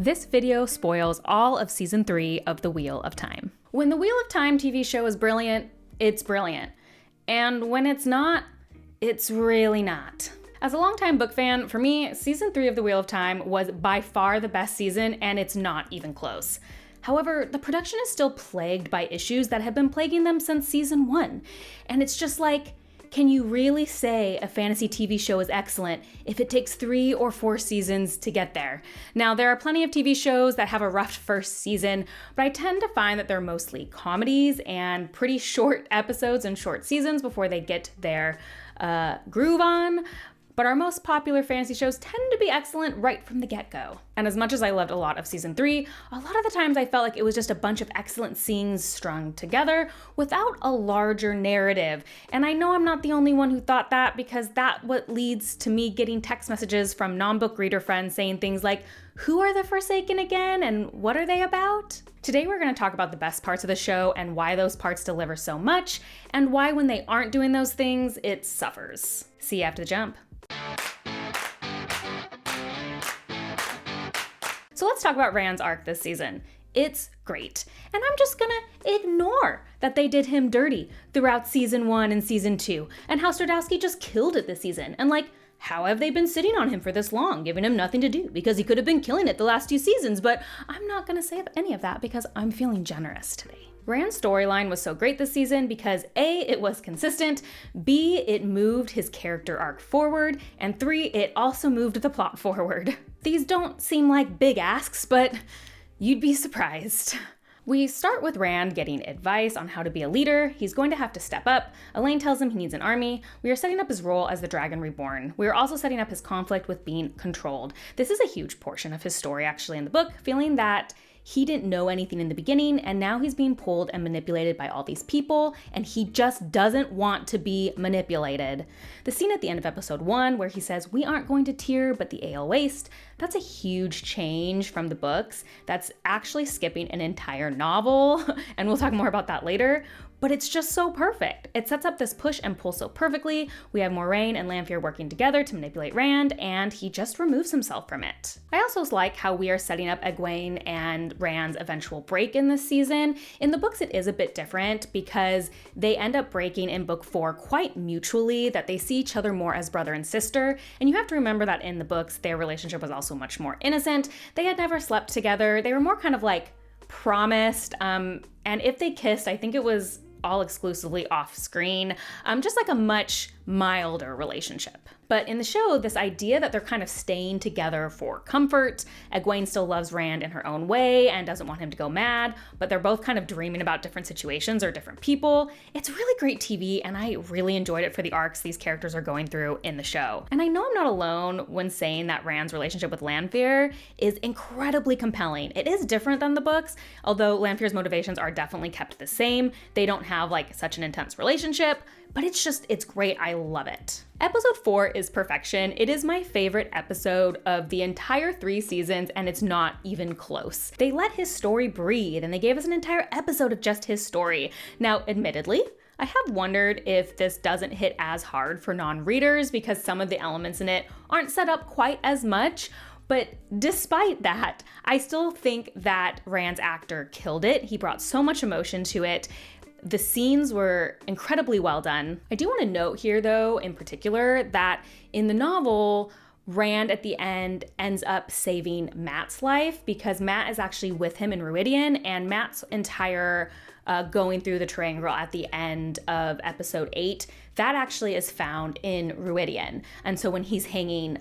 This video spoils all of season 3 of The Wheel of Time. When the Wheel of Time TV show is brilliant, it's brilliant. And when it's not, it's really not. As a longtime book fan, for me, season 3 of The Wheel of Time was by far the best season, and it's not even close. However, the production is still plagued by issues that have been plaguing them since season 1. And it's just like, can you really say a fantasy TV show is excellent if it takes 3 or 4 seasons to get there? Now, there are plenty of TV shows that have a rough first season, but I tend to find that they're mostly comedies and pretty short episodes and short seasons before they get their groove on. But our most popular fantasy shows tend to be excellent right from the get-go. And as much as I loved a lot of season 3, a lot of the times I felt like it was just a bunch of excellent scenes strung together without a larger narrative. And I know I'm not the only one who thought that, because that's what leads to me getting text messages from non-book reader friends saying things like, who are the Forsaken again, and what are they about? Today we're going to talk about the best parts of the show and why those parts deliver so much, and why when they aren't doing those things, it suffers. See you after the jump. So let's talk about Rand's arc this season. It's great. And I'm just gonna ignore that they did him dirty throughout season 1 and season 2, and how Stradowski just killed it this season. And like, how have they been sitting on him for this long, giving him nothing to do? Because he could have been killing it the last 2 seasons, but I'm not gonna say any of that because I'm feeling generous today. Rand's storyline was so great this season because A, it was consistent, B, it moved his character arc forward, and 3, it also moved the plot forward. These don't seem like big asks, but you'd be surprised. We start with Rand getting advice on how to be a leader. He's going to have to step up. Elaine tells him he needs an army. We are setting up his role as the Dragon Reborn. We are also setting up his conflict with being controlled. This is a huge portion of his story actually in the book, feeling that he didn't know anything in the beginning, and now he's being pulled and manipulated by all these people, and he just doesn't want to be manipulated. The scene at the end of episode 1 where he says, "We aren't going to Tyr, but the Ale Waste," that's a huge change from the books. That's actually skipping an entire novel, and we'll talk more about that later. But it's just so perfect. It sets up this push and pull so perfectly. We have Moiraine and Lanfear working together to manipulate Rand, and he just removes himself from it. I also like how we are setting up Egwene and Rand's eventual break in this season. In the books, it is a bit different because they end up breaking in book 4 quite mutually, that they see each other more as brother and sister. And you have to remember that in the books, their relationship was also much more innocent. They had never slept together. They were more kind of like promised. And if they kissed, I think it was all exclusively off screen, just like a much milder relationship. But in the show, this idea that they're kind of staying together for comfort, Egwene still loves Rand in her own way and doesn't want him to go mad, but they're both kind of dreaming about different situations or different people. It's really great TV, and I really enjoyed it for the arcs these characters are going through in the show. And I know I'm not alone when saying that Rand's relationship with Lanfear is incredibly compelling. It is different than the books, although Lanfear's motivations are definitely kept the same. They don't have like such an intense relationship, but it's great. I love it. Episode 4 is perfection. It is my favorite episode of the entire 3 seasons, and it's not even close. They let his story breathe, and they gave us an entire episode of just his story. Now, admittedly, I have wondered if this doesn't hit as hard for non-readers because some of the elements in it aren't set up quite as much. But despite that, I still think that Rand's actor killed it. He brought so much emotion to it. The scenes were incredibly well done. I do want to note here, though, in particular, that in the novel, Rand at the end ends up saving Matt's life because Matt is actually with him in Ruidian, and Matt's entire going through the triangle at the end of episode 8, that actually is found in Ruidian. And so when he's hanging,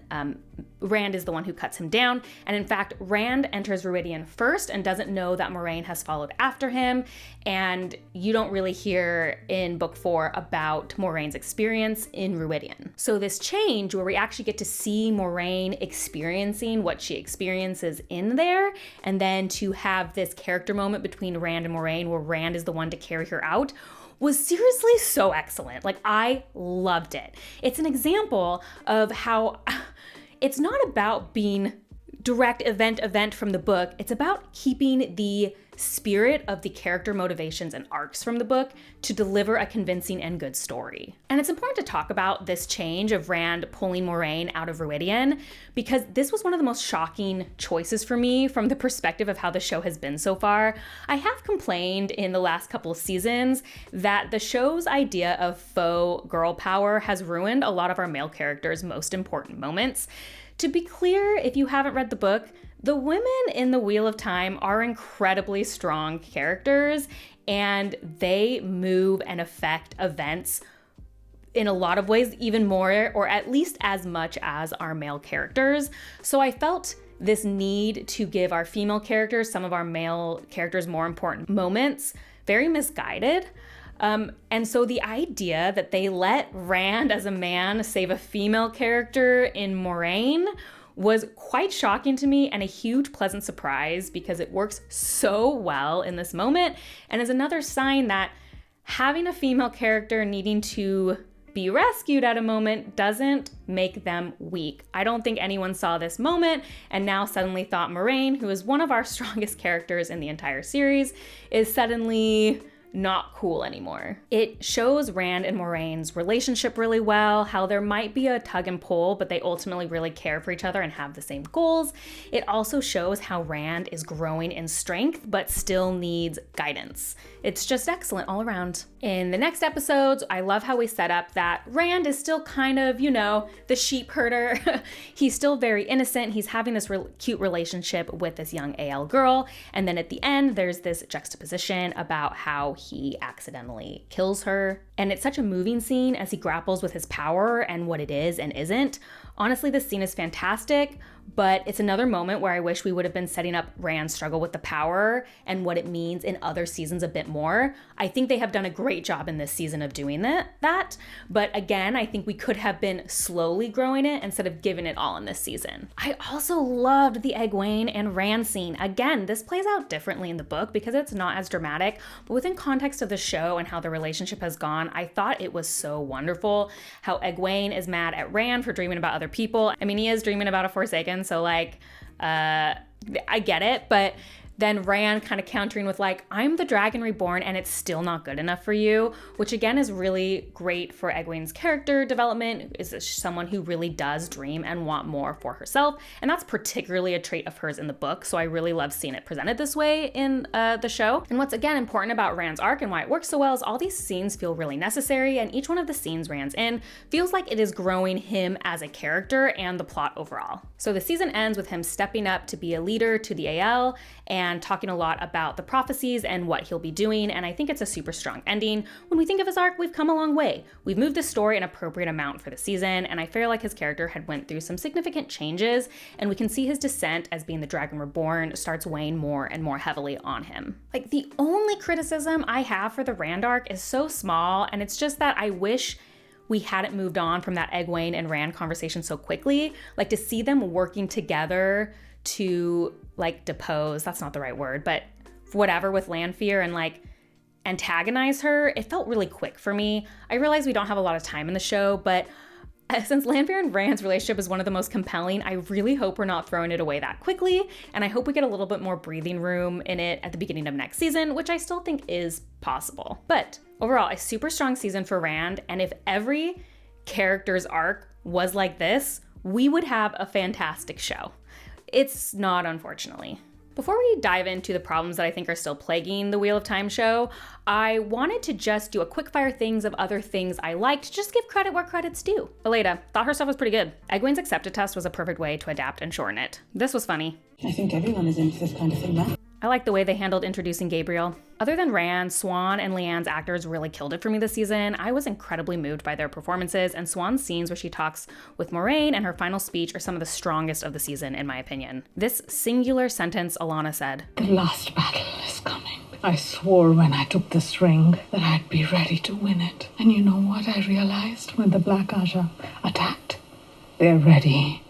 Rand is the one who cuts him down. And in fact, Rand enters Ruidian first and doesn't know that Moiraine has followed after him. And you don't really hear in book 4 about Moraine's experience in Ruidian. So this change where we actually get to see Moiraine experiencing what she experiences in there, and then to have this character moment between Rand and Moiraine where Rand is the one to carry her out, was seriously so excellent. Like, I loved it. It's an example of how it's not about being direct event from the book. It's about keeping the spirit of the character motivations and arcs from the book to deliver a convincing and good story. And it's important to talk about this change of Rand pulling Moiraine out of Rhuidean, because this was one of the most shocking choices for me from the perspective of how the show has been so far. I have complained in the last couple of seasons that the show's idea of faux girl power has ruined a lot of our male characters' most important moments. To be clear, if you haven't read the book, the women in the Wheel of Time are incredibly strong characters, and they move and affect events in a lot of ways even more, or at least as much as our male characters. So I felt this need to give our female characters, some of our male characters, more important moments, very misguided. And so the idea that they let Rand as a man save a female character in Moiraine was quite shocking to me and a huge pleasant surprise, because it works so well in this moment and is another sign that having a female character needing to be rescued at a moment doesn't make them weak. I don't think anyone saw this moment and now suddenly thought Moiraine, who is one of our strongest characters in the entire series, is suddenly not cool anymore. It shows Rand and Moraine's relationship really well, how there might be a tug and pull, but they ultimately really care for each other and have the same goals. It also shows how Rand is growing in strength, but still needs guidance. It's just excellent all around. In the next episodes, I love how we set up that Rand is still kind of, the sheep herder. He's still very innocent. He's having this cute relationship with this young AL girl. And then at the end, there's this juxtaposition about how he accidentally kills her. And it's such a moving scene as he grapples with his power and what it is and isn't. Honestly, this scene is fantastic, but it's another moment where I wish we would have been setting up Rand's struggle with the power and what it means in other seasons a bit more. I think they have done a great job in this season of doing that. But again, I think we could have been slowly growing it instead of giving it all in this season. I also loved the Egwene and Rand scene. Again, this plays out differently in the book because it's not as dramatic, but within context of the show and how the relationship has gone, I thought it was so wonderful how Egwene is mad at Rand for dreaming about other people. I mean, he is dreaming about a Forsaken, so I get it, but then Rand kind of countering with I'm the Dragon Reborn and it's still not good enough for you, which again is really great for Egwene's character development, is someone who really does dream and want more for herself. And that's particularly a trait of hers in the book. So I really love seeing it presented this way in the show. And what's again important about Rand's arc and why it works so well is all these scenes feel really necessary, and each one of the scenes Rand's in feels like it is growing him as a character and the plot overall. So the season ends with him stepping up to be a leader to the AL and talking a lot about the prophecies and what he'll be doing, and I think it's a super strong ending. When we think of his arc, we've come a long way. We've moved the story an appropriate amount for the season, and I feel like his character had went through some significant changes, and we can see his descent as being the Dragon Reborn starts weighing more and more heavily on him. The only criticism I have for the Rand arc is so small, and it's just that I wish we hadn't moved on from that Egwene and Rand conversation so quickly. To see them working together to depose, that's not the right word, but whatever, with Lanfear and antagonize her, it felt really quick for me. I realize we don't have a lot of time in the show, but since Lanfear and Rand's relationship is one of the most compelling, I really hope we're not throwing it away that quickly, and I hope we get a little bit more breathing room in it at the beginning of next season, which I still think is possible. But overall, a super strong season for Rand, and if every character's arc was like this, we would have a fantastic show. It's not, unfortunately. Before we dive into the problems that I think are still plaguing the Wheel of Time show, I wanted to just do a quick fire things of other things I liked, just give credit where credit's due. Eleda, thought her stuff was pretty good. Egwene's accepted test was a perfect way to adapt and shorten it. This was funny. I think everyone is into this kind of thing now. I like the way they handled introducing Gabriel. Other than Rand, Swan and Leanne's actors really killed it for me this season. I was incredibly moved by their performances, and Swan's scenes where she talks with Moiraine and her final speech are some of the strongest of the season, in my opinion. This singular sentence Alana said, "The last battle is coming. I swore when I took this ring that I'd be ready to win it. And you know what I realized when the Black Aja attacked? They're ready.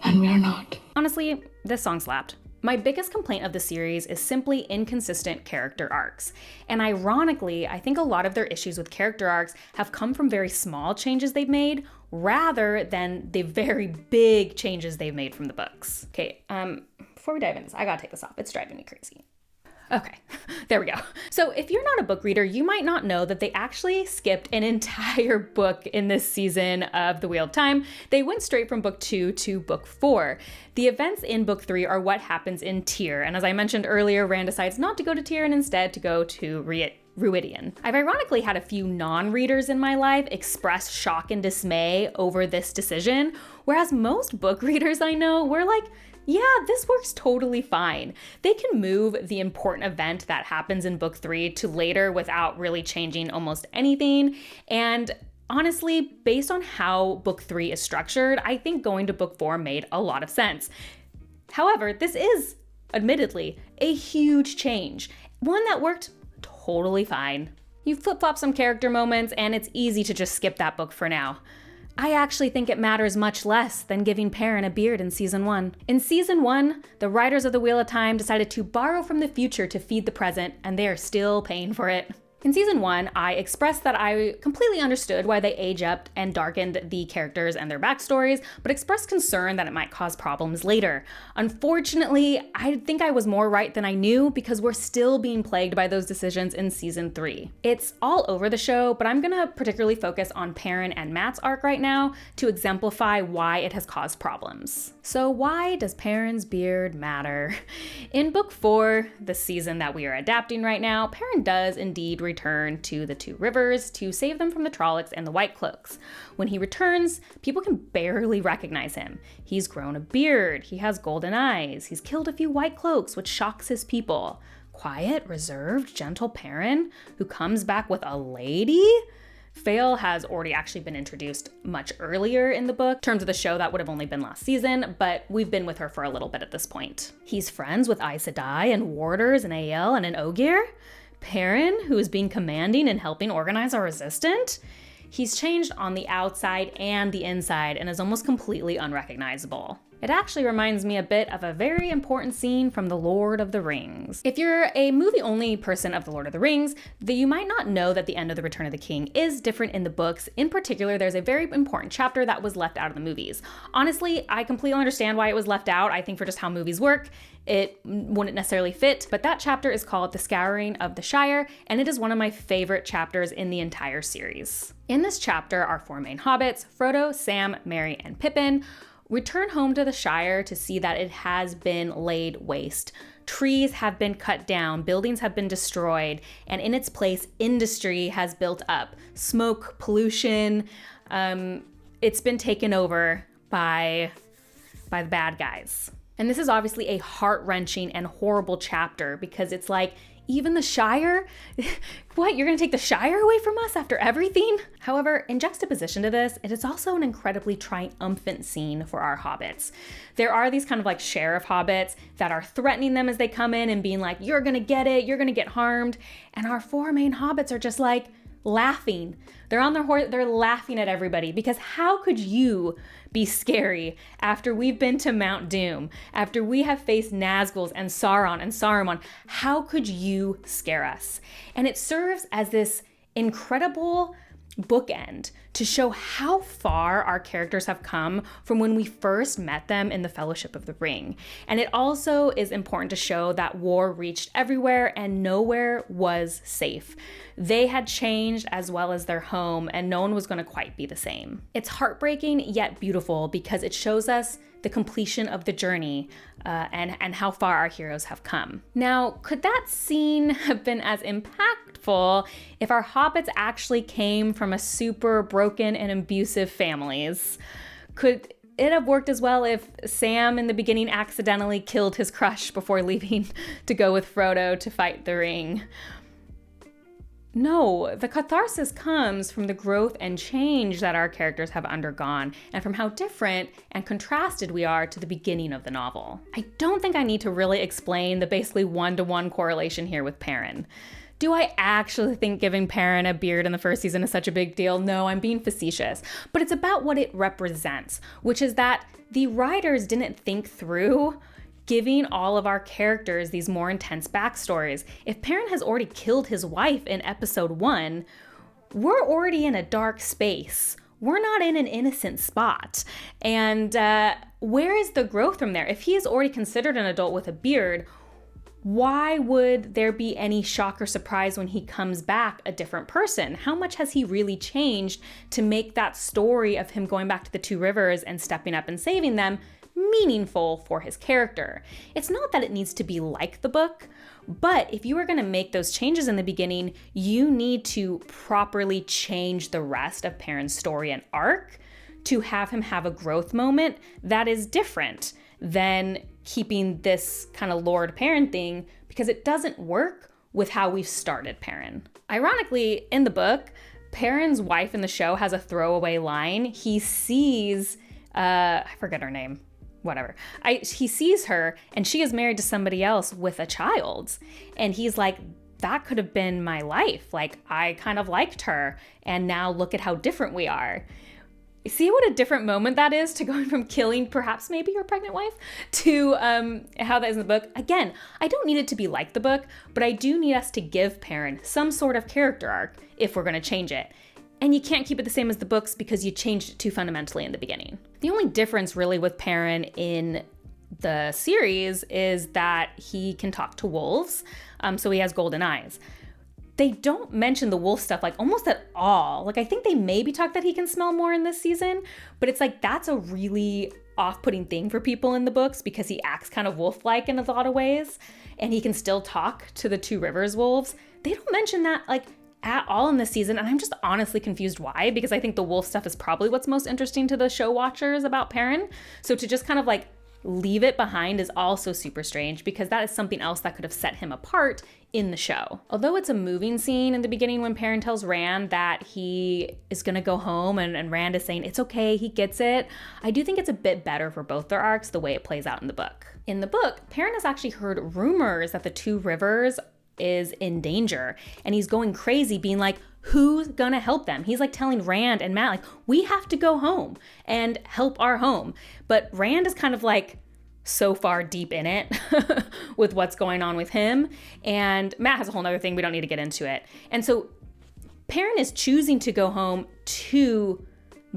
And we're not." Honestly, this song slapped. My biggest complaint of the series is simply inconsistent character arcs. And ironically, I think a lot of their issues with character arcs have come from very small changes they've made, rather than the very big changes they've made from the books. Okay, before we dive into this, I gotta take this off. It's driving me crazy. Okay, there we go. So if you're not a book reader, you might not know that they actually skipped an entire book in this season of The Wheel of Time. They went straight from book 2 to book 4. The events in book 3 are what happens in Tyr, and as I mentioned earlier, Rand decides not to go to Tyr and instead to go to Ruidian. I've ironically had a few non-readers in my life express shock and dismay over this decision, whereas most book readers I know were like, yeah, this works totally fine. They can move the important event that happens in book 3 to later without really changing almost anything. And honestly, based on how book 3 is structured, I think going to book 4 made a lot of sense. However, this is, admittedly, a huge change. One that worked totally fine. You flip-flop some character moments and it's easy to just skip that book for now. I actually think it matters much less than giving Perrin a beard in season 1. In season 1, the writers of The Wheel of Time decided to borrow from the future to feed the present, and they are still paying for it. In season 1, I expressed that I completely understood why they age up and darkened the characters and their backstories, but expressed concern that it might cause problems later. Unfortunately, I think I was more right than I knew because we're still being plagued by those decisions in season 3. It's all over the show, but I'm gonna particularly focus on Perrin and Mat's arc right now to exemplify why it has caused problems. So why does Perrin's beard matter? In book 4, the season that we are adapting right now, Perrin does indeed return to the Two Rivers to save them from the Trollocs and the White Cloaks. When he returns, people can barely recognize him. He's grown a beard, he has golden eyes, he's killed a few White Cloaks, which shocks his people. Quiet, reserved, gentle Perrin, who comes back with a lady? Fail has already actually been introduced much earlier in the book. In terms of the show, that would have only been last season, but we've been with her for a little bit at this point. He's friends with Aes Sedai and warders and Ael and an Ogier. Perrin, who is being commanding and helping organize our resistance. He's changed on the outside and the inside and is almost completely unrecognizable. It actually reminds me a bit of a very important scene from The Lord of the Rings. If you're a movie-only person of The Lord of the Rings, then you might not know that the end of The Return of the King is different in the books. In particular, there's a very important chapter that was left out of the movies. Honestly, I completely understand why it was left out. I think for just how movies work, it wouldn't necessarily fit, but that chapter is called The Scouring of the Shire, and it is one of my favorite chapters in the entire series. In this chapter, our 4 main hobbits, Frodo, Sam, Merry, and Pippin, return home to the Shire to see that it has been laid waste. Trees have been cut down, buildings have been destroyed, and in its place, industry has built up. Smoke, pollution, it's been taken over by the bad guys. And this is obviously a heart-wrenching and horrible chapter because it's like, even the Shire? What, you're gonna take the Shire away from us after everything? However, in juxtaposition to this, it is also an incredibly triumphant scene for our hobbits. There are these kind of like sheriff hobbits that are threatening them as they come in and being like, you're gonna get it, you're gonna get harmed. And our 4 main hobbits are just like laughing. They're on their horse, they're laughing at everybody because how could you be scary after we've been to Mount Doom, after we have faced Nazguls and Sauron and Saruman? How could you scare us? And it serves as this incredible bookend to show how far our characters have come from when we first met them in the Fellowship of the Ring. And it also is important to show that war reached everywhere and nowhere was safe. They had changed as well as their home, and no one was going to quite be the same. It's heartbreaking yet beautiful because it shows us the completion of the journey and how far our heroes have come. Now, could that scene have been as impactful if our hobbits actually came from a super broken and abusive families? Could it have worked as well if Sam in the beginning accidentally killed his crush before leaving to go with Frodo to fight the ring? No, the catharsis comes from the growth and change that our characters have undergone and from how different and contrasted we are to the beginning of the novel. I don't think I need to really explain the basically one-to-one correlation here with Perrin. Do I actually think giving Perrin a beard in the first season is such a big deal? No, I'm being facetious. But it's about what it represents, which is that the writers didn't think through giving all of our characters these more intense backstories. If Perrin has already killed his wife in episode 1, we're already in a dark space. we're not in an innocent spot. And where is the growth from there? If he is already considered an adult with a beard, why would there be any shock or surprise when he comes back a different person? How much has he really changed to make that story of him going back to the Two Rivers and stepping up and saving them meaningful for his character? It's not that it needs to be like the book, but if you are going to make those changes in the beginning, you need to properly change the rest of Perrin's story and arc to have him have a growth moment that is different than keeping this kind of Lord Perrin thing, because it doesn't work with how we've started Perrin. Ironically, in the book, Perrin's wife in the show has a throwaway line. He sees, I forget her name, whatever. He sees her and she is married to somebody else with a child. And he's like, that could have been my life. Like, I kind of liked her. And now look at how different we are. See what a different moment that is to going from killing perhaps maybe your pregnant wife to how that is in the book. Again, I don't need it to be like the book, but I do need us to give Perrin some sort of character arc if we're going to change it. And you can't keep it the same as the books because you changed it too fundamentally in the beginning. The only difference really with Perrin in the series is that he can talk to wolves, so he has golden eyes. They don't mention the wolf stuff like almost at all. Like, I think they maybe talk that he can smell more in this season, but it's like that's a really off-putting thing for people in the books because he acts kind of wolf-like in a lot of ways, and he can still talk to the Two Rivers wolves. They don't mention that like at all in this season, and I'm just honestly confused why, because I think the wolf stuff is probably what's most interesting to the show watchers about Perrin. So to just kind of like leave it behind is also super strange, because that is something else that could have set him apart in the show. Although it's a moving scene in the beginning when Perrin tells Rand that he is gonna go home and Rand is saying it's okay, he gets it, I do think it's a bit better for both their arcs the way it plays out in the book. In the book, Perrin has actually heard rumors that the Two Rivers is in danger, and he's going crazy being like, who's gonna help them? He's like telling Rand and Matt, like, we have to go home and help our home. But Rand is kind of like so far deep in it with what's going on with him. And Matt has a whole nother thing. We don't need to get into it. And so Perrin is choosing to go home to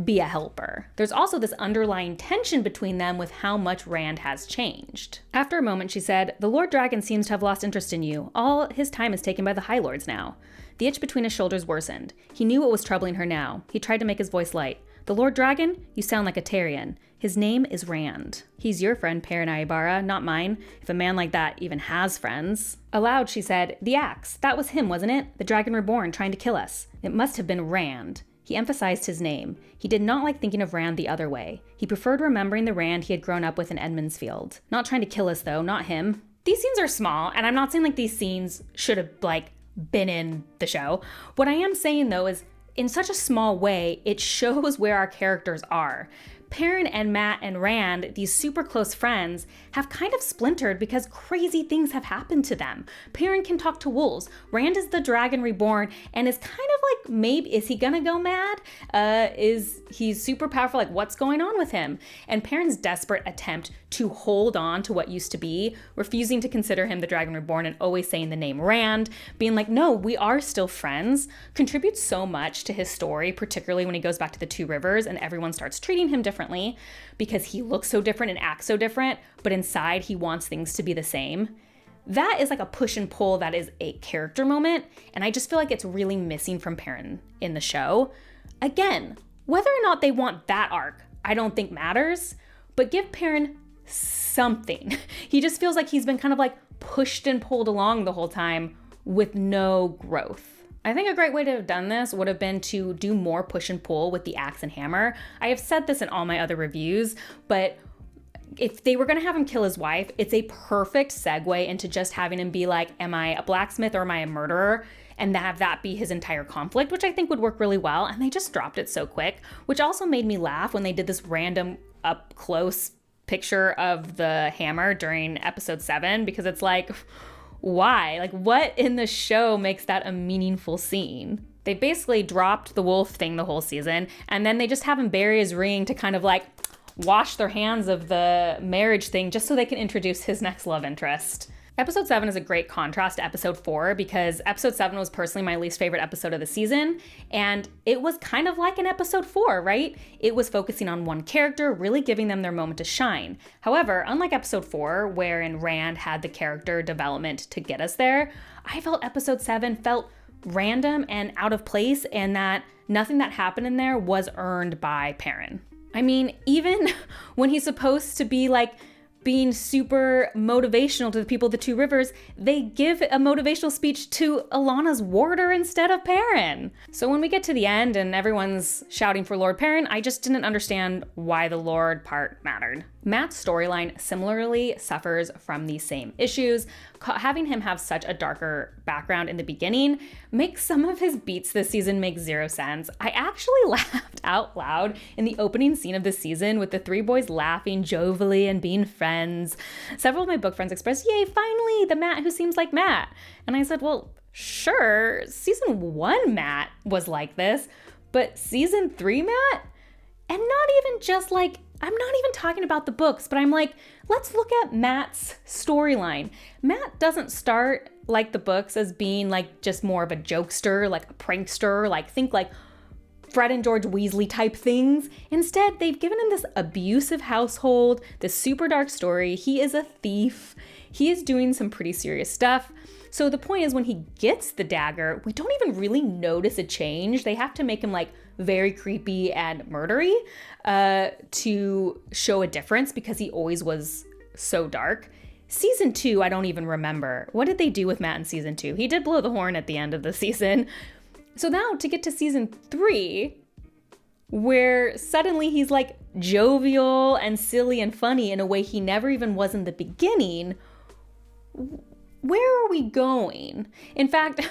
be a helper. There's also this underlying tension between them with how much Rand has changed. After a moment, she said, the Lord Dragon seems to have lost interest in you. All his time is taken by the High Lords now. The itch between his shoulders worsened. He knew what was troubling her now. He tried to make his voice light. The Lord Dragon? You sound like a Tarian. His name is Rand. He's your friend, Perrin Aybara, not mine, if a man like that even has friends. Aloud, she said, the axe. That was him, wasn't it? The Dragon Reborn trying to kill us. It must have been Rand. He emphasized his name. He did not like thinking of Rand the other way. He preferred remembering the Rand he had grown up with in Edmondsfield. Not trying to kill us, though, not him. These scenes are small, and I'm not saying like these scenes should have like been in the show. What I am saying, though, is in such a small way, it shows where our characters are. Perrin and Matt and Rand, these super close friends, have kind of splintered because crazy things have happened to them. Perrin can talk to wolves. Rand is the Dragon Reborn and is kind of like, maybe, is he gonna go mad? He's super powerful, like what's going on with him? And Perrin's desperate attempt to hold on to what used to be, refusing to consider him the Dragon Reborn and always saying the name Rand, being like, no, we are still friends, contributes so much to his story, particularly when he goes back to the Two Rivers and everyone starts treating him differently because he looks so different and acts so different, but inside he wants things to be the same. That is like a push and pull that is a character moment, and I just feel like it's really missing from Perrin in the show. Again, whether or not they want that arc, I don't think matters, but give Perrin something. He just feels like he's been kind of like pushed and pulled along the whole time with no growth. I think a great way to have done this would have been to do more push and pull with the axe and hammer. I have said this in all my other reviews, but if they were going to have him kill his wife, it's a perfect segue into just having him be like, am I a blacksmith or am I a murderer? And have that be his entire conflict, which I think would work really well. And they just dropped it so quick, which also made me laugh when they did this random up close picture of the hammer during episode 7, because it's like, why? Like, what in the show makes that a meaningful scene? They basically dropped the wolf thing the whole season, and then they just have him bury his ring to kind of like wash their hands of the marriage thing just so they can introduce his next love interest. Episode 7 is a great contrast to episode 4 because episode 7 was personally my least favorite episode of the season, and it was kind of like an episode 4, right? It was focusing on one character, really giving them their moment to shine. However, unlike episode 4, wherein Rand had the character development to get us there, I felt episode 7 felt random and out of place, and that nothing that happened in there was earned by Perrin. I mean, even when he's supposed to be like being super motivational to the people of the Two Rivers, they give a motivational speech to Alana's warder instead of Perrin. So when we get to the end and everyone's shouting for Lord Perrin, I just didn't understand why the Lord part mattered. Mat's storyline similarly suffers from these same issues. Having him have such a darker background in the beginning makes some of his beats this season make zero sense. I actually laughed out loud in the opening scene of this season with the three boys laughing jovially and being friends. Several of my book friends expressed, "Yay, finally, the Matt who seems like Matt." And I said, well, sure, season 1 Matt was like this, but season 3 Matt? And not even just like, I'm not even talking about the books, but I'm like, let's look at Matt's storyline. Matt doesn't start like the books as being like just more of a jokester, like a prankster, like think like Fred and George Weasley type things. Instead, they've given him this abusive household, this super dark story. He is a thief. He is doing some pretty serious stuff. So the point is when he gets the dagger, we don't even really notice a change. They have to make him like very creepy and murdery to show a difference because he always was so dark. Season 2, I don't even remember. What did they do with Matt in season 2? He did blow the horn at the end of the season. So now to get to season 3, where suddenly he's like jovial and silly and funny in a way he never even was in the beginning, where are we going? In fact,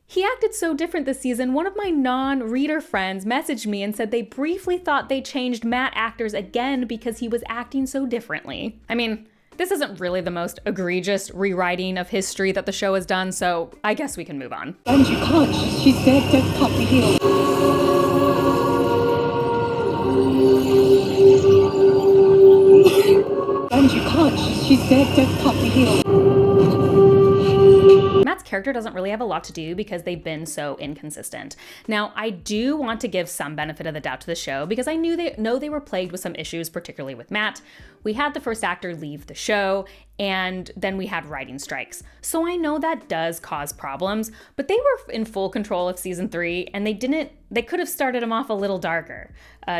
he acted so different this season. One of my non-reader friends messaged me and said they briefly thought they changed Matt actors again because he was acting so differently. I mean, this isn't really the most egregious rewriting of history that the show has done, so I guess we can move on. And you can't. She's dead, dead puppy heel. And you can't. She's dead, dead puppy heel. Matt's character doesn't really have a lot to do because they've been so inconsistent. Now, I do want to give some benefit of the doubt to the show because I know they were plagued with some issues, particularly with Matt. We had the first actor leave the show, and then we had writing strikes. So I know that does cause problems, but they were in full control of season 3, and they could have started him off a little darker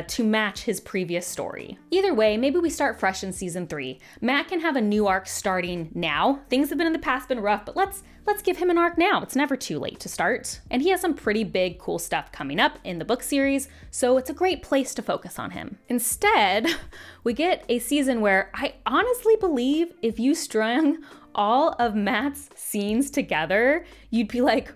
to match his previous story. Either way, maybe we start fresh in season 3. Matt can have a new arc starting now. Things have been in the past been rough, but let's give him an arc now. It's never too late to start. And he has some pretty big, cool stuff coming up in the book series, so it's a great place to focus on him. Instead, we get a season where I honestly believe if you strung all of Matt's scenes together, you'd be like,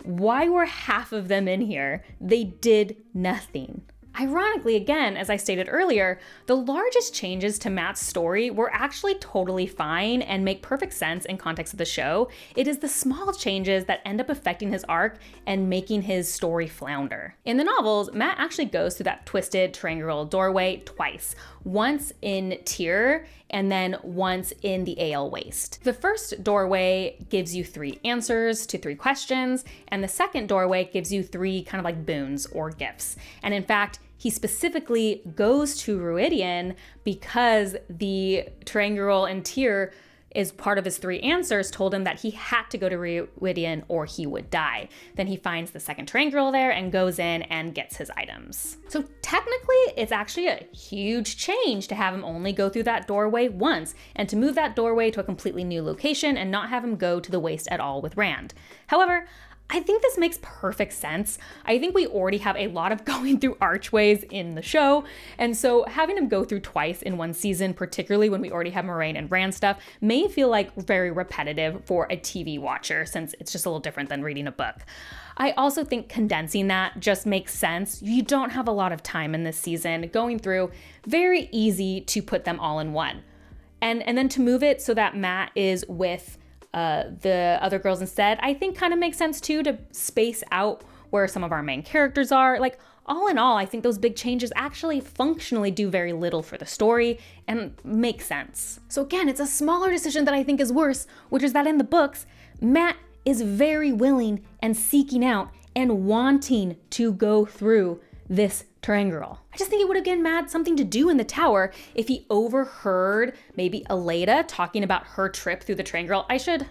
why were half of them in here? They did nothing. Ironically, again, as I stated earlier, the largest changes to Matt's story were actually totally fine and make perfect sense in context of the show. It is the small changes that end up affecting his arc and making his story flounder. In the novels, Matt actually goes through that twisted triangular doorway twice. Once in Tyr and then once in the Ale Waste. The first doorway gives you 3 answers to 3 questions, and the second doorway gives you 3 kind of like boons or gifts. And in fact, he specifically goes to Ruidian because the Triangular and Tyr is part of his 3 answers, told him that he had to go to Ruidian or he would die. Then he finds the second triangle there and goes in and gets his items. So technically, it's actually a huge change to have him only go through that doorway once and to move that doorway to a completely new location and not have him go to the waste at all with Rand. However, I think this makes perfect sense. I think we already have a lot of going through archways in the show, and so having him go through twice in one season, particularly when we already have Moraine and Rand stuff, may feel like very repetitive for a TV watcher since it's just a little different than reading a book. I also think condensing that just makes sense. You don't have a lot of time in this season going through, very easy to put them all in one. And then to move it so that Matt is with the other girls instead, I think kind of makes sense too, to space out where some of our main characters are. Like, all in all, I think those big changes actually functionally do very little for the story and make sense. So again, it's a smaller decision that I think is worse, which is that in the books, Matt is very willing and seeking out and wanting to go through this Terangirl. I just think it would have given Matt something to do in the tower if he overheard maybe Aleida talking about her trip through the Terangirl.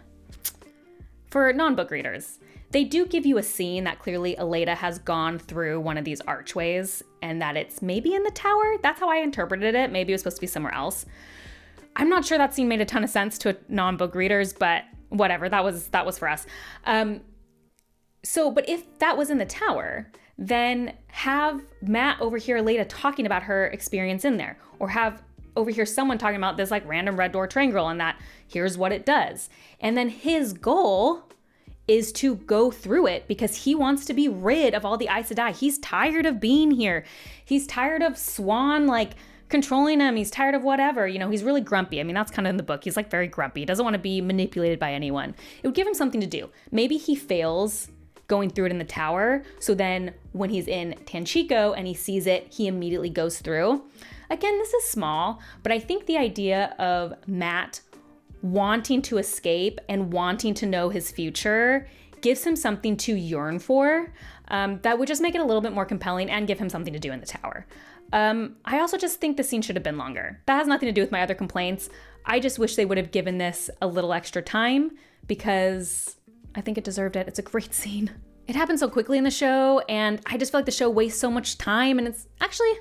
For non-book readers, they do give you a scene that clearly Aleida has gone through one of these archways and that it's maybe in the tower. That's how I interpreted it. Maybe it was supposed to be somewhere else. I'm not sure that scene made a ton of sense to non-book readers, but whatever, that was for us. But if that was in the tower, then have Matt overhear Aleida talking about her experience in there, or have overhear someone talking about this like random red door Terangirl and that here's what it does. And then his goal is to go through it because he wants to be rid of all the Aes Sedai. He's tired of being here. He's tired of Swan controlling him. He's tired of whatever. He's really grumpy. I mean, that's kind of in the book. He's very grumpy. He doesn't want to be manipulated by anyone. It would give him something to do. Maybe he fails going through it in the tower. So then when he's in Tanchico and he sees it, he immediately goes through. Again, this is small, but I think the idea of Matt wanting to escape and wanting to know his future gives him something to yearn for. That would just make it a little bit more compelling and give him something to do in the tower. I also just think the scene should have been longer. That has nothing to do with my other complaints. I just wish they would have given this a little extra time because I think it deserved it. It's a great scene. It happens so quickly in the show, and I just feel like the show wastes so much time, and it's actually,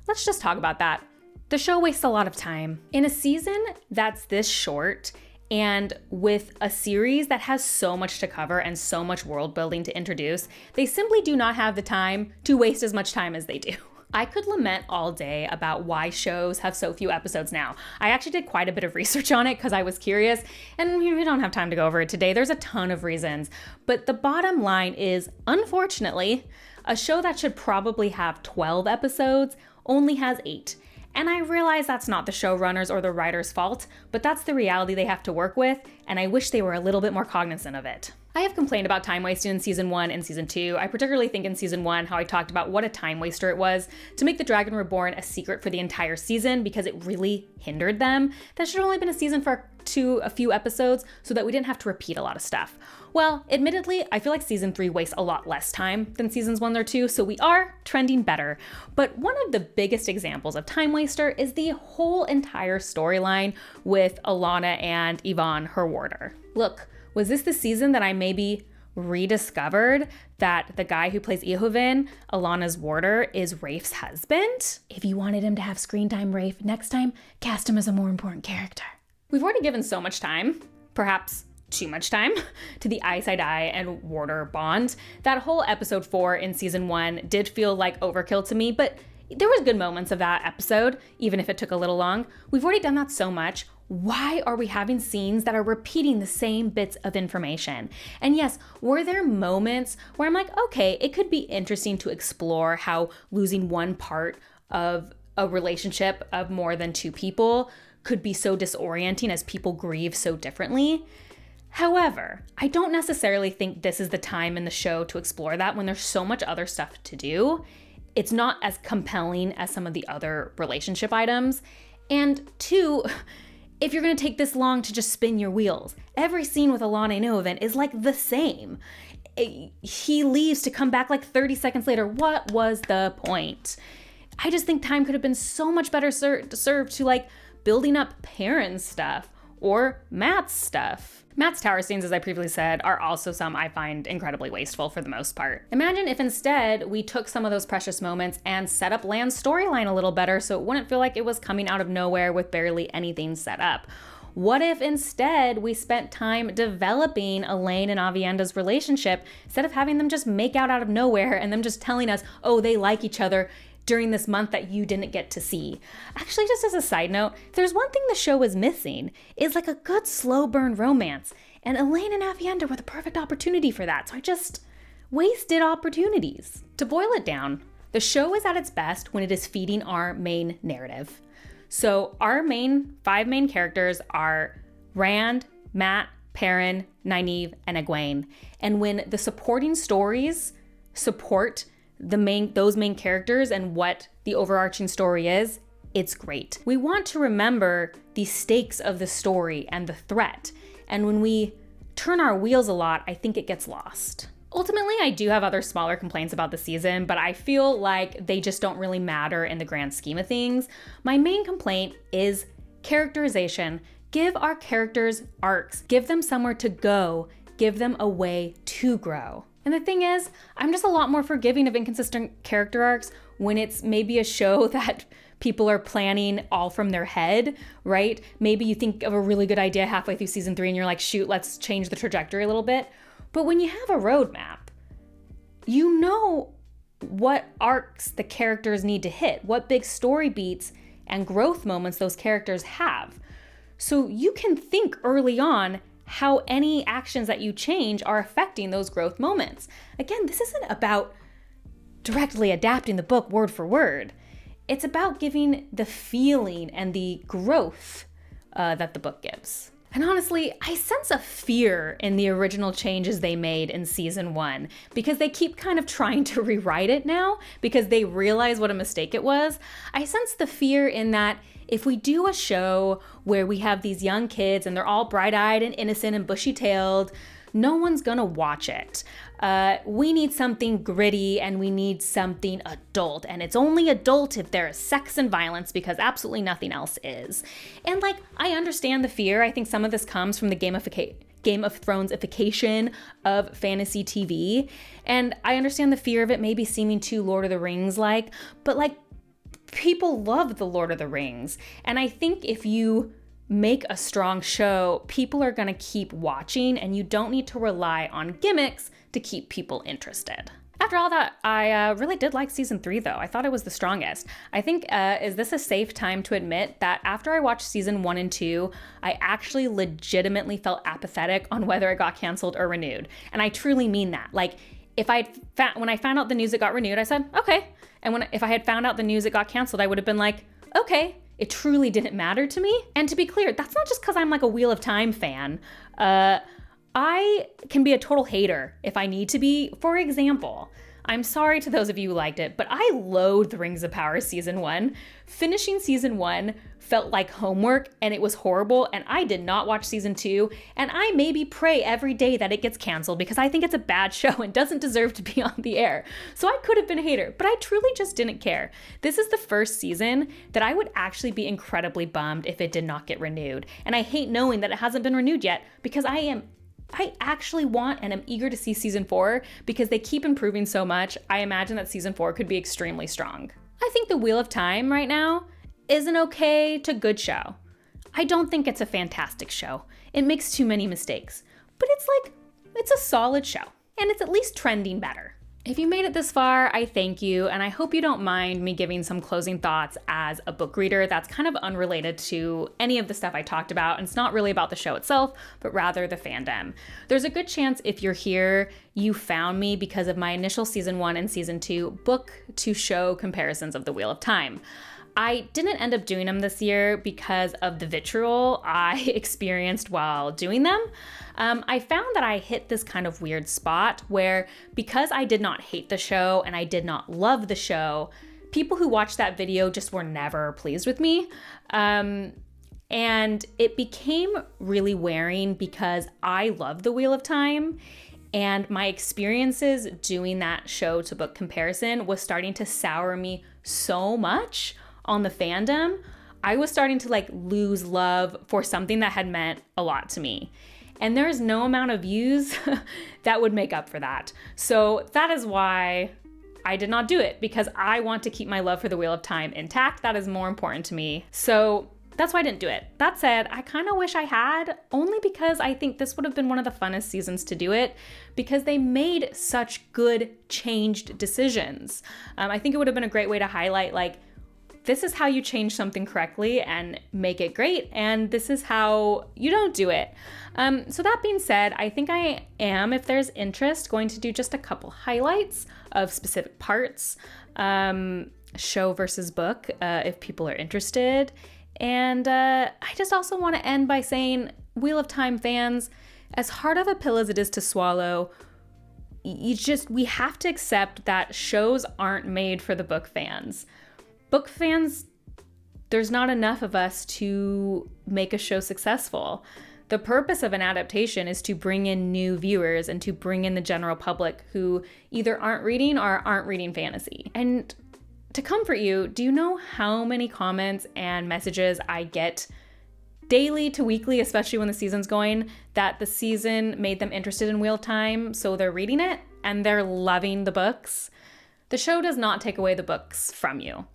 let's just talk about that. The show wastes a lot of time. In a season that's this short, and with a series that has so much to cover and so much world building to introduce, they simply do not have the time to waste as much time as they do. I could lament all day about why shows have so few episodes now. I actually did quite a bit of research on it because I was curious, and we don't have time to go over it today. There's a ton of reasons, but the bottom line is, unfortunately, a show that should probably have 12 episodes only has 8. And I realize that's not the showrunners or the writers' fault, but that's the reality they have to work with, and I wish they were a little bit more cognizant of it. I have complained about time wasting in season 1 and season 2. I particularly think in season 1 how I talked about what a time waster it was to make the Dragon Reborn a secret for the entire season because it really hindered them. That should have only been a season for a few episodes so that we didn't have to repeat a lot of stuff. Well, admittedly, I feel like season 3 wastes a lot less time than seasons 1 or 2, so we are trending better. But one of the biggest examples of time waster is the whole entire storyline with Alana and Yvonne, her warder. Look, was this the season that I maybe rediscovered that the guy who plays Eowyn, Alana's warder, is Rafe's husband? If you wanted him to have screen time, Rafe, next time, cast him as a more important character. We've already given so much time, perhaps too much time, to the Aes Sedai and warder bond. That whole episode 4 in season 1 did feel like overkill to me, but there was good moments of that episode, even if it took a little long. We've already done that so much. Why are we having scenes that are repeating the same bits of information? And yes, were there moments where I'm like, okay, it could be interesting to explore how losing one part of a relationship of more than 2 people could be so disorienting as people grieve so differently. However, I don't necessarily think this is the time in the show to explore that when there's so much other stuff to do. It's not as compelling as some of the other relationship items. And 2, if you're going to take this long to just spin your wheels, every scene with Alana and Eowyn is like the same. He leaves to come back like 30 seconds later. What was the point? I just think time could have been so much better served to like building up Perrin's stuff or Matt's stuff. Matt's tower scenes, as I previously said, are also some I find incredibly wasteful for the most part. Imagine if instead we took some of those precious moments and set up Lan's storyline a little better so it wouldn't feel like it was coming out of nowhere with barely anything set up. What if instead we spent time developing Elaine and Avienda's relationship instead of having them just make out of nowhere and them just telling us, oh, they like each other during this month that you didn't get to see. Actually, just as a side note, if there's one thing the show was missing, is like a good slow burn romance. And Elaine and Avienda were the perfect opportunity for that. So I just wasted opportunities. To boil it down, the show is at its best when it is feeding our main narrative. So our 5 main characters are Rand, Matt, Perrin, Nynaeve, and Egwene. And when the supporting stories support those main characters and what the overarching story is, it's great. We want to remember the stakes of the story and the threat. And when we turn our wheels a lot, I think it gets lost. Ultimately, I do have other smaller complaints about the season, but I feel like they just don't really matter in the grand scheme of things. My main complaint is characterization. Give our characters arcs. Give them somewhere to go. Give them a way to grow. And the thing is, I'm just a lot more forgiving of inconsistent character arcs when it's maybe a show that people are planning all from their head, right? Maybe you think of a really good idea halfway through season 3 and you're like, shoot, let's change the trajectory a little bit. But when you have a roadmap, you know what arcs the characters need to hit, what big story beats and growth moments those characters have. So you can think early on how any actions that you change are affecting those growth moments. Again, this isn't about directly adapting the book word for word. It's about giving the feeling and the growth that the book gives. And honestly, I sense a fear in the original changes they made in season 1 because they keep kind of trying to rewrite it now because they realize what a mistake it was. I sense the fear in that if we do a show where we have these young kids and they're all bright-eyed and innocent and bushy-tailed, no one's gonna watch it. We need something gritty and we need something adult, and it's only adult if there is sex and violence because absolutely nothing else is. And like, I understand the fear. I think some of this comes from the Game of Thrones-ification of fantasy TV, and I understand the fear of it maybe seeming too Lord of the Rings-like, but like, people love the Lord of the Rings, and I think if you make a strong show, people are gonna keep watching, and you don't need to rely on gimmicks to keep people interested. After all that, I really did like season 3 though. I thought it was the strongest. I think, is this a safe time to admit that after I watched season 1 and 2, I actually legitimately felt apathetic on whether it got canceled or renewed. And I truly mean that. Like, when I found out the news it got renewed, I said, okay. And if I had found out the news it got canceled, I would have been like, okay. It truly didn't matter to me. And to be clear, that's not just because I'm like a Wheel of Time fan. I can be a total hater if I need to be. For example, I'm sorry to those of you who liked it, but I loathed The Rings of Power season 1. Finishing season 1 felt like homework and it was horrible, and I did not watch season 2, and I maybe pray every day that it gets canceled because I think it's a bad show and doesn't deserve to be on the air. So I could have been a hater, but I truly just didn't care. This is the first season that I would actually be incredibly bummed if it did not get renewed, and I hate knowing that it hasn't been renewed yet because I actually want and am eager to see season 4 because they keep improving so much. I imagine that season 4 could be extremely strong. I think The Wheel of Time right now is an okay to good show. I don't think it's a fantastic show. It makes too many mistakes, but it's a solid show, and it's at least trending better. If you made it this far, I thank you, and I hope you don't mind me giving some closing thoughts as a book reader that's kind of unrelated to any of the stuff I talked about, and it's not really about the show itself, but rather the fandom. There's a good chance if you're here, you found me because of my initial season 1 and season 2 book to show comparisons of The Wheel of Time. I didn't end up doing them this year because of the vitriol I experienced while doing them. I found that I hit this kind of weird spot where, because I did not hate the show and I did not love the show, people who watched that video just were never pleased with me. And it became really wearing because I love The Wheel of Time, and my experiences doing that show to book comparison was starting to sour me so much on the fandom. I was starting to lose love for something that had meant a lot to me. And there's no amount of views that would make up for that. So that is why I did not do it, because I want to keep my love for The Wheel of Time intact. That is more important to me. So that's why I didn't do it. That said, I kind of wish I had, only because I think this would have been one of the funnest seasons to do it, because they made such good changed decisions. I think it would have been a great way to highlight this is how you change something correctly and make it great, and this is how you don't do it. So that being said, I think I am, if there's interest, going to do just a couple highlights of specific parts, show versus book, if people are interested. And I just also want to end by saying, Wheel of Time fans, as hard of a pill as it is to swallow, we have to accept that shows aren't made for the book fans. Book fans, there's not enough of us to make a show successful. The purpose of an adaptation is to bring in new viewers and to bring in the general public who either aren't reading or aren't reading fantasy. And to comfort you, do you know how many comments and messages I get daily to weekly, especially when the season's going, that the season made them interested in Wheel of Time, so they're reading it and they're loving the books? The show does not take away the books from you.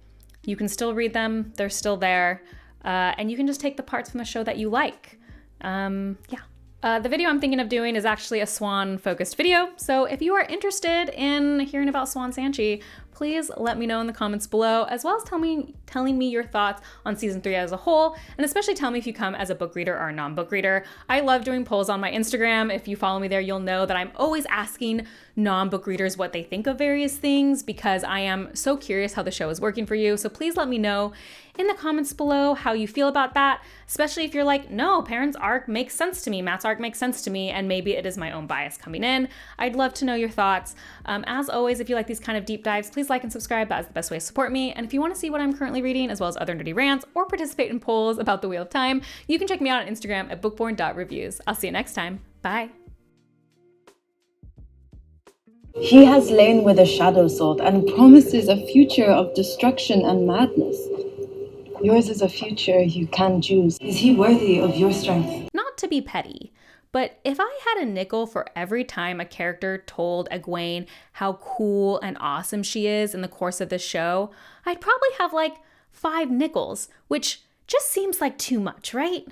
You can still read them, they're still there, and you can just take the parts from the show that you like. The video I'm thinking of doing is actually a swan-focused video, so if you are interested in hearing about Swan Sanchi, please let me know in the comments below, as well as telling me your thoughts on season 3 as a whole, and especially tell me if you come as a book reader or a non-book reader. I love doing polls on my Instagram. If you follow me there, you'll know that I'm always asking non-book readers what they think of various things, because I am so curious how the show is working for you. So please let me know in the comments below how you feel about that, especially if you're like, no, Perrin's arc makes sense to me, Matt's arc makes sense to me, and maybe it is my own bias coming in. I'd love to know your thoughts. As always, if you like these kind of deep dives, please like and subscribe. That is the best way to support me. And if you want to see what I'm currently reading, as well as other nerdy rants, or participate in polls about the Wheel of Time, you can check me out on Instagram at bookborn.reviews. I'll see you next time. Bye. He has lain with a shadow sword and promises a future of destruction and madness. Yours is a future you can choose. Is he worthy of your strength? Not to be petty, but if I had a nickel for every time a character told Egwene how cool and awesome she is in the course of this show, I'd probably have like 5 nickels, which just seems like too much, right?